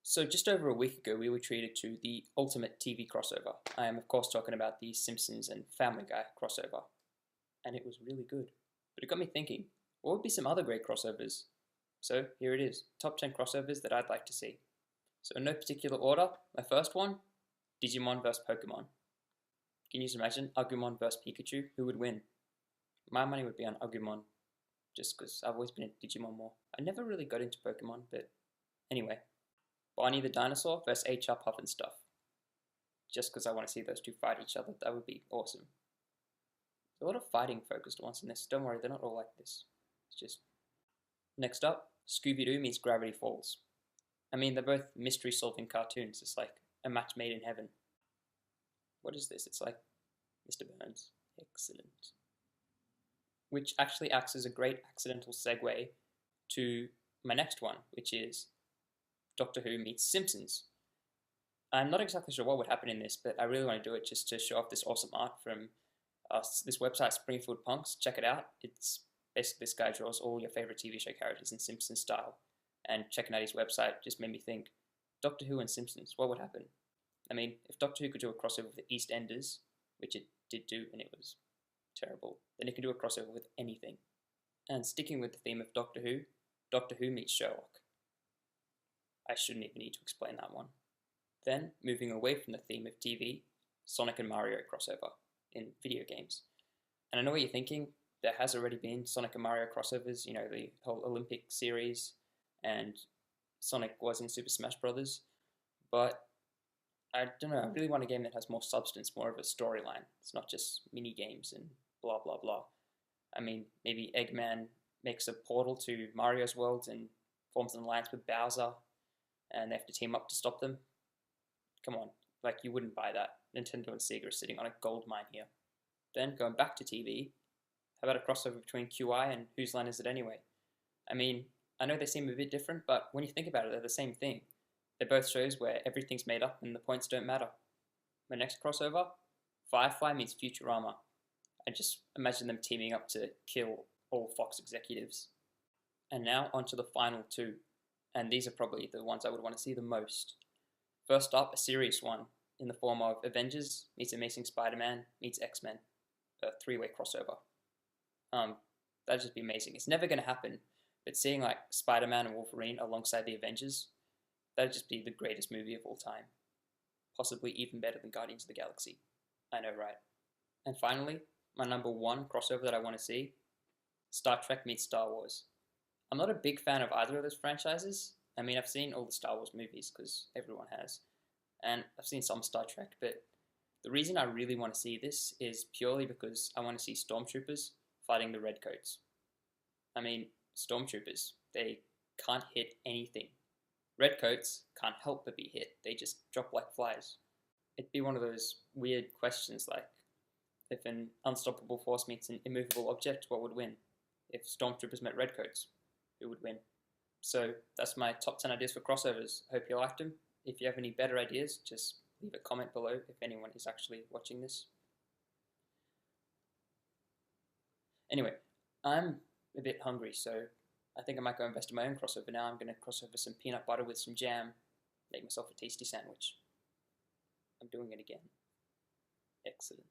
So just over a week ago, we were treated to the ultimate TV crossover. I am, of course, talking about the Simpsons and Family Guy crossover. And it was really good. But it got me thinking, what would be some other great crossovers? So here it is, top 10 crossovers that I'd like to see. So in no particular order, my first one, Digimon vs Pokemon. Can you just imagine Agumon vs Pikachu? Who would win? My money would be on Agumon, just because I've always been into Digimon more. I never really got into Pokemon, but anyway. Barney the Dinosaur vs HR Pufnstuf. Just because I want to see those two fight each other, that would be awesome. There's a lot of fighting focused ones in this. Don't worry, they're not all like this. It's just... Next up, Scooby-Doo meets Gravity Falls. I mean, they're both mystery-solving cartoons. It's like a match made in heaven. What is this? It's like Mr. Burns. Excellent. Which actually acts as a great accidental segue to my next one, which is Doctor Who meets Simpsons. I'm not exactly sure what would happen in this, but I really want to do it just to show off this awesome art from this website, SpringfieldPunx. Check it out. It's basically this guy draws all your favorite TV show characters in Simpsons style. And checking out his website just made me think, Doctor Who and Simpsons, what would happen? I mean, if Doctor Who could do a crossover with the EastEnders, which it did do, and it was terrible, then it can do a crossover with anything. And sticking with the theme of Doctor Who meets Sherlock. I shouldn't even need to explain that one. Then, moving away from the theme of TV, Sonic and Mario crossover in video games. And I know what you're thinking, there has already been Sonic and Mario crossovers, you know, the whole Olympic series, and Sonic was in Super Smash Bros. But I don't know, I really want a game that has more substance, more of a storyline. It's not just mini games and blah blah blah. I mean, maybe Eggman makes a portal to Mario's world and forms an alliance with Bowser, and they have to team up to stop them. Come on, like you wouldn't buy that. Nintendo and Sega are sitting on a gold mine here. Then, going back to TV, how about a crossover between QI and Whose Line Is It Anyway? I mean, I know they seem a bit different, but when you think about it, they're the same thing. They're both shows where everything's made up and the points don't matter. My next crossover, Firefly meets Futurama. I just imagine them teaming up to kill all Fox executives. And now onto the final two, and these are probably the ones I would want to see the most. First up, a serious one, in the form of Avengers meets Amazing Spider-Man meets X-Men, a three-way crossover. That'd just be amazing. It's never going to happen, but seeing like Spider-Man and Wolverine alongside the Avengers, that'd just be the greatest movie of all time. Possibly even better than Guardians of the Galaxy. I know, right? And finally, my number one crossover that I want to see, Star Trek meets Star Wars. I'm not a big fan of either of those franchises. I mean, I've seen all the Star Wars movies, because everyone has. And I've seen some Star Trek, but the reason I really want to see this is purely because I want to see Stormtroopers fighting the Redcoats. I mean, Stormtroopers, they can't hit anything. Redcoats can't help but be hit. They just drop like flies. It'd be one of those weird questions like, if an unstoppable force meets an immovable object, what would win? If Stormtroopers met Redcoats, who would win? So that's my top 10 ideas for crossovers. Hope you liked them. If you have any better ideas, just leave a comment below if anyone is actually watching this. Anyway, I'm a bit hungry, so I think I might go invest in my own crossover now. I'm going to cross over some peanut butter with some jam, make myself a tasty sandwich. I'm doing it again. Excellent.